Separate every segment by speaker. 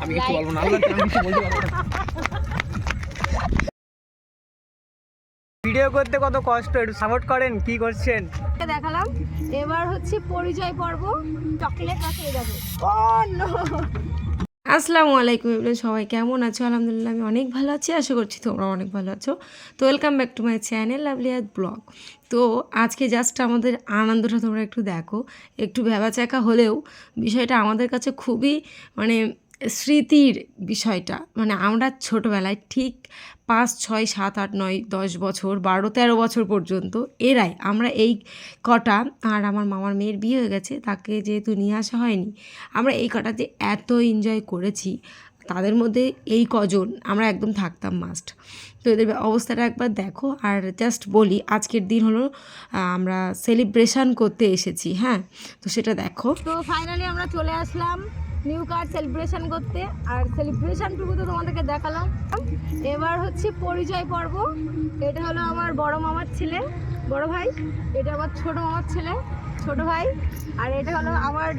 Speaker 1: আমি কিছু বলবো না, আমি কিছু বলতে পারবো না। ভিডিও করতে কত কষ্ট, একটু সাপোর্ট করেন। কি করছেন
Speaker 2: দেখালাম। এবার হচ্ছে পরিচয় পর্ব। চকলেট আছে যাবে। আসসালামু আলাইকুম এভরিওয়ান, সবাই কেমন আছো? আলহামদুলিল্লাহ আমি অনেক ভালো আছি, আশা করছি তোমরা অনেক ভালো আছো। তো welcome back to my channel লাভলিয়াত ব্লগ। তো আজকে জাস্ট আমাদের আনন্দটা তোমরা একটু দেখো। একটু ভ্যাবাচ্যাকা হলেও বিষয়টা আমাদের কাছে খুবই স্মৃতির বিষয়টা। আমরা ছোটোবেলায় ঠিক 5, 6, 7, 8, 9, 10 বছর, 12, 13 বছর পর্যন্ত আমরা এই কটা, আর আমার মামার মেয়ের বিয়ে হয়ে গেছে, তাকে যেহেতু নিয়ে আসা হয়নি, আমরা এই কটাতে এত এনজয় করেছি। তাদের মধ্যে এই কজন আমরা একদম থাকতাম মাস্ট। তো এদের অবস্থাটা একবার দেখো। আর জাস্ট বলি, আজকের দিন হলো আমরা সেলিব্রেশন করতে এসেছি, হ্যাঁ, তো সেটা দেখো। তো ফাইনালি আমরা চলে আসলাম নিউ কার সেলিব্রেশন করতে, আর সেলিব্রেশনটুকু তো তোমাদেরকে দেখালাম। এবার হচ্ছে পরিচয় পর্ব। এটা হলো আমার বড় মামার ছেলে, বড় ভাই। এটা আমার ছোট মামার ছেলে, ছোট ভাই। আর এটা হলো আমার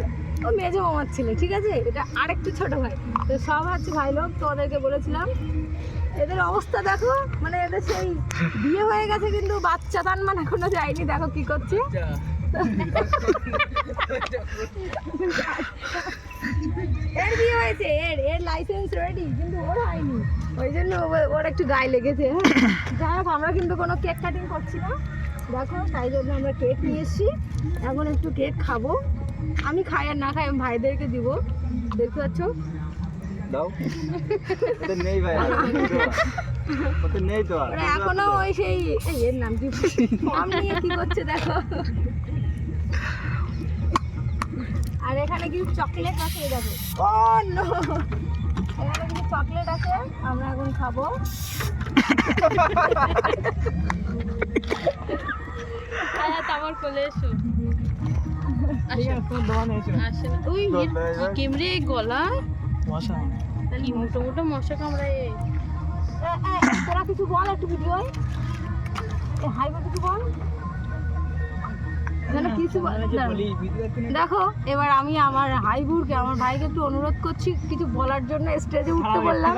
Speaker 2: মেজো মামার ছেলে, ঠিক আছে? এটা আরেকটু ছোট ভাই। তো সব হচ্ছে ভাই লোক, তোমাদেরকে বলেছিলাম। এদের অবস্থা দেখো, এদের সেই বিয়ে হয়ে গেছে কিন্তু বাচ্চা তানমান এখনো যায়নি। দেখো কি করছে। এর বিয়ে হয়েছে, এর লাইসেন্স রেডি, কিন্তু ওর হয়নি। ওই জন্য ওর একটু গায়ে লেগেছে। যাই হোক, আমরা কিন্তু কোনো কেক কাটিং করছি না, দেখো। তাই জন্য আমরা কেক নিয়ে এসেছি। এখন একটু কেক খাবো। আমি খাই আর না খাই আমি ভাইদেরকে দিব, দেখতে পাচ্ছ। এখনো ওই সেই এর নাম কি নিয়ে কি করছে দেখো। আর এখানে কিছু চকলেট আছে, দেখো। এখানে কিছু চকলেট আছে, আমরা এখন খাবো। আমার কোলে এসো। কেমরে গলায় মশা, কি মোটো মোটো মশা কামড়ায়। তোরা কিছু বল, একটু ভিডিও হাই বল, কিছু বল। দেখো, এবার আমি আমার হাইবুরকে, আমার ভাইকে একটু অনুরোধ করছি কিছু বলার জন্য, স্টেজে উঠতে বললাম।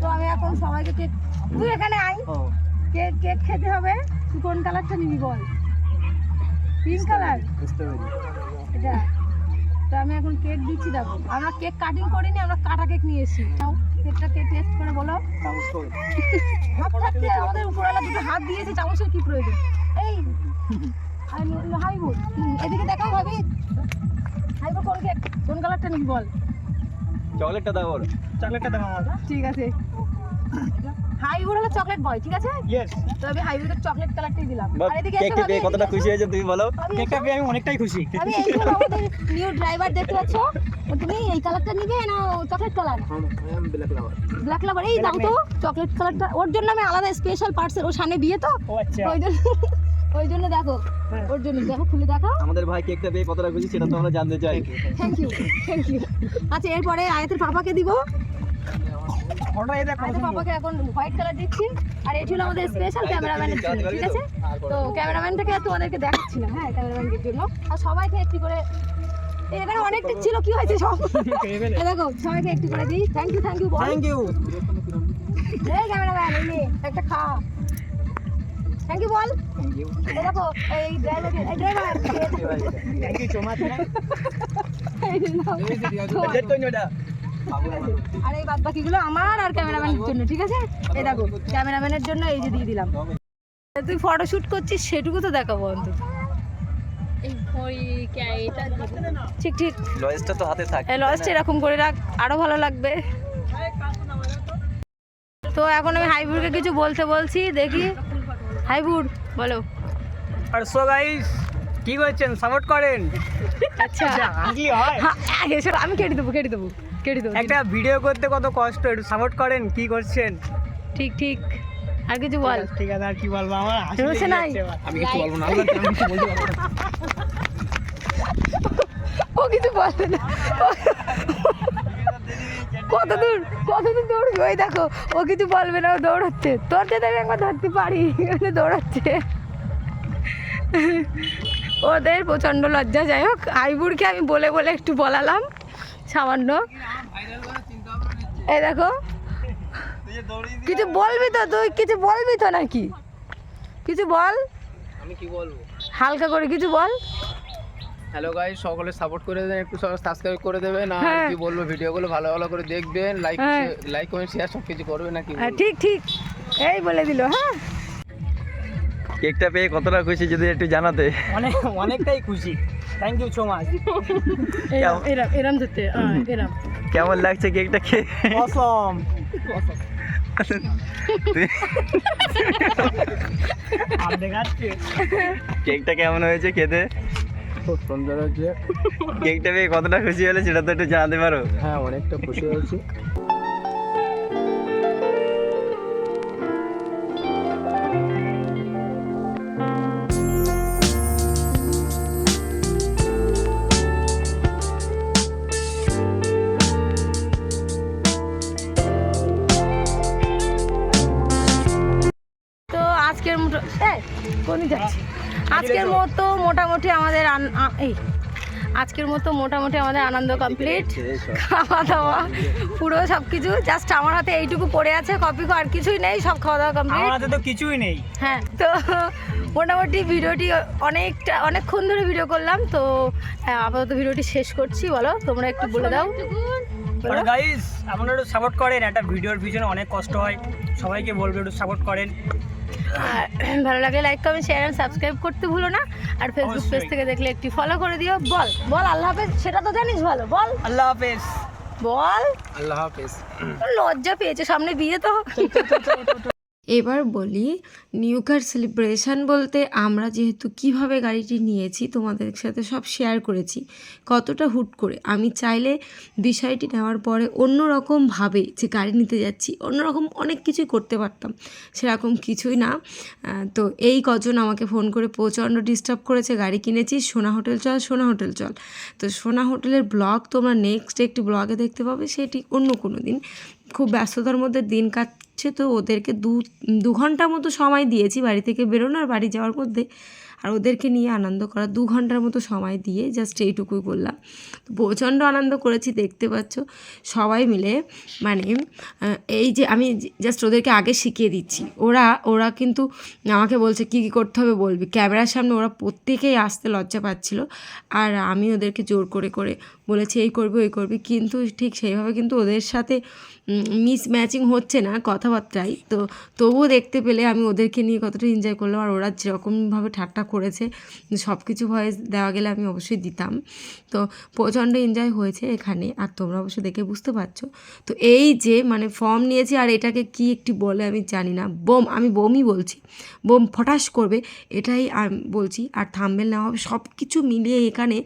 Speaker 2: তো আমি এখন সবাইকে কেক, তুই এখানে আয়, কেক কেক খেতে হবে। তুই কোন কালারটা নিবি বল? পিঙ্ক কালার এটা। তো আমি এখন কেক দিচ্ছি, দেখো। আমরা কেক কাটিং করিনি, আমরা কাটা কেক নিয়ে এসেছি। কেকটা টেস্ট করে বলো। হাত থাকতে আমাদের উপরওয়ালা দুটো হাত দিয়েছে, চামচের কি প্রয়োজন? এই হাইবুর এদিকে দেখাও ভাবি। হাইবুর কোন কেক, কোন কালারটা নিবি বল?
Speaker 1: চকলেটটা দাও, বল। চকলেটটা দাও আমার। ঠিক আছে, হাইবুর হলো চকলেট বয়, ঠিক আছে? ইয়েস। তো আমি হাইবুরকে চকলেট কালারটাই দিলাম। আর এদিকে এসে ভাবি কতটা খুশি হয়েছে তুমি বলো। কেকটা পেয়ে আমি অনেকটাই খুশি। আমি এই হলো আমাদের নিউ ড্রাইভার, দেখতে পাচ্ছ। তুমি এই কালারটা নিবে না chocolate colour? Black colour. Black colour, এই দাও তো চকলেট কালারটা। ওর জন্য আমি আলাদা স্পেশাল পার্সেল, ওর সামনে বিয়ে তো, ওই জন্য দেখো, ওর জন্য দেখো, খুলে দেখো। আমাদের ভাই কেকটা পেয়ে কতটা খুশি সেটা তো আমরা জানতে চাই। Thank you, thank you. আচ্ছা, এরপরে আয়াতের পাপাকে দিব। পাপাকে এখন হোয়াইট কালার দিচ্ছি। আর এটি হলো আমাদের স্পেশাল ক্যামেরাম্যানের জন্য, ঠিক আছে? তো ক্যামেরাম্যানটাকে তোমাদেরকে দেখাচ্ছি না, হ্যাঁ, ক্যামেরাম্যানের জন্য। আর সবাইকে একটু করে, এখানে অনেকটা ছিল, কি হয়েছে সব দেখো, সবাইকে একটু করে দিই। Thank you, thank you, thank you. এই ক্যামেরাম্যান, এই নে একটা খা। থ্যাংক ইউ বল। এই দেখো, এই ড্রাইভার, এই driver thank you so much. আর এই বাদ বাকিগুলো আমার আর ক্যামেরাম্যানের জন্য, ঠিক আছে? এই দেখো, ক্যামেরাম্যানের জন্য এই যে দিয়ে দিলাম। তুই ফটোশুট করছিস সেটুকু তো দেখাবো অন্তত। ঠিক ঠিক, লয়েসটা তো হাতে থাকে। লয়েসটা এরকম করে রাখ, আরো ভালো লাগবে। তো এখন আমি হাইবুরকে কিছু বলতে বলছি, দেখি। হাইবুর বলো। আর সো গাইস, কি করছেন? সাপোর্ট করেন।
Speaker 2: আচ্ছা, আমি কেটে দেবো, কেটে দেবো, কেটে দেবো।
Speaker 1: একটা ভিডিও করতে কত কষ্ট, একটু সাপোর্ট করেন। কি করছেন?
Speaker 2: ঠিক ঠিক, আর কিছু বল।
Speaker 1: ঠিক আছে, আর কি বলবো, আমার হাসি
Speaker 2: রয়েছে নাই।
Speaker 1: আমি কিছু বলবো না, আমি কিছু বলতে পারবো না।
Speaker 2: ও কিছু বলে না। কতদূর দৌড়বি? ওই দেখো, ও কিছু বলবে না, ও দৌড়াচ্ছে। তোর যাতে আমি একবার ধরতে পারি, দৌড়াচ্ছে। ওদের প্রচণ্ড লজ্জা। যাই হোক, হাইবুড়কে আমি বলে বলে একটু বলালাম সামান্য। এই দেখো, কিছু বলবি তো তুই? কিছু বলবি তো নাকি? কিছু বল।
Speaker 3: আমি কি বলবো,
Speaker 2: হালকা করে কিছু বল।
Speaker 3: হ্যালো গাইস, সকলে সাপোর্ট করে দেবেন, একটু সাবস্ক্রাইব করে দেবেন। আর
Speaker 2: হ্যাঁ।
Speaker 3: কি বলবো, ভিডিওগুলো ভালো ভালো করে দেখবেন,
Speaker 2: হ্যাঁ।
Speaker 3: লাইক কমেন্ট শেয়ার সব কিছু করবেন নাকি?
Speaker 2: হ্যাঁ, ঠিক ঠিক, এই বলে দিল। হ্যাঁ,
Speaker 4: কেকটা পেয়ে কতটা খুশি যদি একটু জানাতে।
Speaker 1: অনেকটাই খুশি, থ্যাংক ইউ সো মাচ।
Speaker 2: এরম এরম ধরতে, এরম।
Speaker 4: কেমন লাগছে কেকটা খেয়ে?
Speaker 1: অসম।
Speaker 4: কেকটা কেমন হয়েছে খেতে?
Speaker 3: খুব সুন্দর হয়েছে।
Speaker 4: কেকটা পেয়ে কতটা খুশি হলে সেটা তো একটু জানাতে পারো।
Speaker 3: হ্যাঁ, অনেকটা খুশি হয়েছি।
Speaker 2: তো আজকের মতো কোন যাচ্ছি, আজকের মতো মোটামুটি আমাদের আজকের মতো মোটামুটি আমাদের আনন্দ কমপ্লিট। খাওয়া দাওয়া পুরো সব কিছু, জাস্ট আমার হাতে এইটুকু পড়ে আছে কপি, আর কিছুই নেই, সব খাওয়া দাওয়া কমপ্লিট।
Speaker 1: আমার হাতে তো কিছুই নেই।
Speaker 2: হ্যাঁ, তো মোটামুটি ভিডিওটি অনেকক্ষণ ধরে ভিডিও করলাম। তো আপাতত ভিডিওটি শেষ করছি। বলো, তোমরা একটু বলে দাও। বলো।
Speaker 1: গাইস, আপনারা একটু সাপোর্ট করেন, একটা ভিডিওর পিছনে অনেক কষ্ট হয়, সবাইকে বলবো একটু সাপোর্ট করেন।
Speaker 2: আর ভালো লাগলে like comment share and subscribe করতে ভুলো না। আর ফেসবুক পেজ থেকে দেখলে একটি ফলো করে দিও। বল বল আল্লাহ হাফেজ, সেটা তো জানিস ভালো। বল
Speaker 1: আল্লাহ হাফেজ।
Speaker 2: বল।
Speaker 3: আল্লাহ হাফেজ।
Speaker 2: লজ্জা পেয়েছে, সামনে বিয়ে তো। এবার বলি, নিউ কার সেলিব্রেশন বলতে আমরা যেহেতু কিভাবে গাড়িটি নিয়েছি তোমাদের সাথে সব শেয়ার করেছি, কতটা হুট করে। আমি চাইলে বিষয়টি নেওয়ার পরে অন্যরকমভাবে যে গাড়ি নিতে যাচ্ছি, অন্যরকম অনেক কিছুই করতে পারতাম, সেরকম কিছুই না। তো এই কজন আমাকে ফোন করে প্রচণ্ড ডিস্টার্ব করেছে, গাড়ি কিনেছি, সোনা হোটেল চল, সোনা হোটেল চল। তো সোনা হোটেলের ব্লগ তোমরা নেক্সট একটি ব্লগে দেখতে পাবে, সেটি অন্য কোনো দিন। খুব ব্যস্ততার মধ্যে দিন কাটছে, তো ওদেরকে দু ঘন্টার মতো সময় দিয়েছি বাড়ি থেকে বেরোনো আর বাড়ি যাওয়ার মধ্যে, আর ওদেরকে নিয়ে আনন্দ করা 2 ঘন্টার মতো সময় দিয়ে জাস্ট এইটুকুই করলাম। তো প্রচণ্ড আনন্দ করেছি, দেখতে পাচ্ছ সবাই মিলে। মানে এই যে আমি জাস্ট ওদেরকে আগে শিখিয়ে দিচ্ছি, ওরা কিন্তু আমাকে বলছে কী কী করতে হবে বলবি। ক্যামেরার সামনে ওরা প্রত্যেকেই আসতে লজ্জা পাচ্ছিল, আর আমি ওদেরকে জোর করে করে বলেছি এই করবি ওই করবি, কিন্তু ঠিক সেইভাবে কিন্তু ওদের সাথে মিস ম্যাচিং হচ্ছে না কথাবার্তায়। তো তবুও দেখতে পেলে আমি ওদেরকে নিয়ে কতটা এনজয় করলাম, আর ওরা যেরকমভাবে ঠাট্টা করেছে, সব কিছু ভয়েস দেওয়া গেলে আমি অবশ্যই দিতাম। তো প্রচণ্ড এনজয় হয়েছে এখানে, আর তোমরা অবশ্যই দেখে বুঝতে পারছো। তো এই যে মানে ফর্ম নিয়েছি, আর এটাকে কি একটি বলে আমি জানি না, আমি বোমই বলছি, বোম ফটাস করবে এটাই বলছি। আর থাম্বনেল নেওয়া হবে, সব কিছু মিলিয়ে এখানে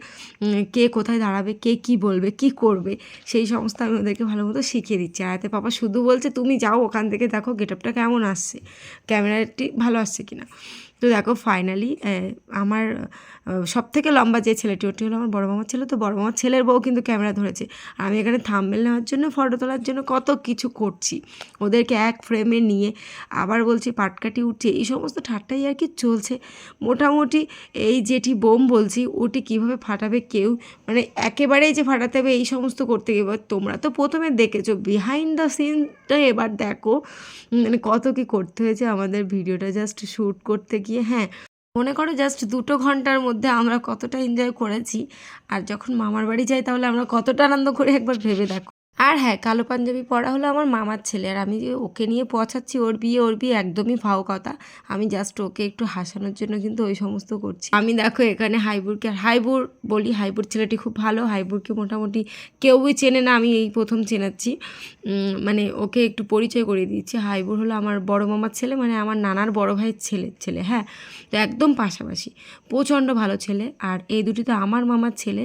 Speaker 2: কে কোথায় দাঁড়াবে, কে কী বলবে, কি করবে, সেই সমস্ত আমি ওদেরকে ভালো মতো শিখিয়ে দিচ্ছি। আর এতে পাপা শুধু বলছে তুমি যাও ওখান থেকে দেখো গেটআপটা কেমন আসছে, ক্যামেরাটি ভালো আসছে কিনা। তো দেখো ফাইনালি আমার সব থেকে লম্বা যে ছেলেটি, ওটি হলো আমার বড় মামার ছেলে। তো বড় মামার ছেলের বউ কিন্তু ক্যামেরা ধরেছে, আমি এখানে থাম্বনেল নেওয়ার জন্য, ফটো তোলার জন্য কত কিছু করছি, ওদেরকে এক ফ্রেমে নিয়ে আবার বলছি পাটকাটি উঠছে, এই সমস্ত ঠাট্টাই আর কি চলছে মোটামুটি। এই যেটি বোম বলছি, ওটি কিভাবে ফাটাবে কেউ, মানে একেবারেই যে ফাটাতে হবে এই সমস্ত করতে গিয়ে, তোমরা তো প্রথমে দেখেছো বিহাইন্ড দ্য সিনটা, এবার দেখো মানে কত কি করতে হয়েছে আমাদের ভিডিওটা জাস্ট শ্যুট করতে গিয়ে। হ্যাঁ, মনে করো জাস্ট 2 ঘন্টার মধ্যে আমরা কতটা এনজয় করেছি, আর যখন মামার বাড়ি যাই তাহলে আমরা কতটা আনন্দ করে একবার ভেবে দেখো। আর হ্যাঁ, কালো পাঞ্জাবি পরা হলো আমার মামার ছেলে, আর আমি যে ওকে নিয়ে পৌঁছাচ্ছি ওর বিয়ে একদমই ফাও কথা, আমি জাস্ট ওকে একটু হাসানোর জন্য কিন্তু ওই সমস্ত করছি। আমি দেখো এখানে হাইবুর বলি, হাইবুর ছেলেটি খুব ভালো, হাইবুরকে মোটামুটি কেউই চেনে না, আমি এই প্রথম চেনাচ্ছি, মানে ওকে একটু পরিচয় করিয়ে দিচ্ছি। হাইবুর হলো আমার বড় মামার ছেলে, মানে আমার নানার বড় ভাইয়ের ছেলে। হ্যাঁ, তো একদম পাশাপাশি, প্রচণ্ড ভালো ছেলে। আর এই দুটি তো আমার মামার ছেলে।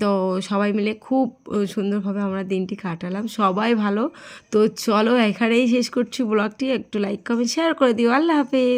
Speaker 2: তো সবাই মিলে খুব সুন্দরভাবে আমরা দিনটি কাটালাম, সবাই ভালো। তো চলো এখানেই শেষ করছি ব্লগটি, একটু লাইক কমেন্ট শেয়ার করে দিও। আল্লাহ হাফেজ।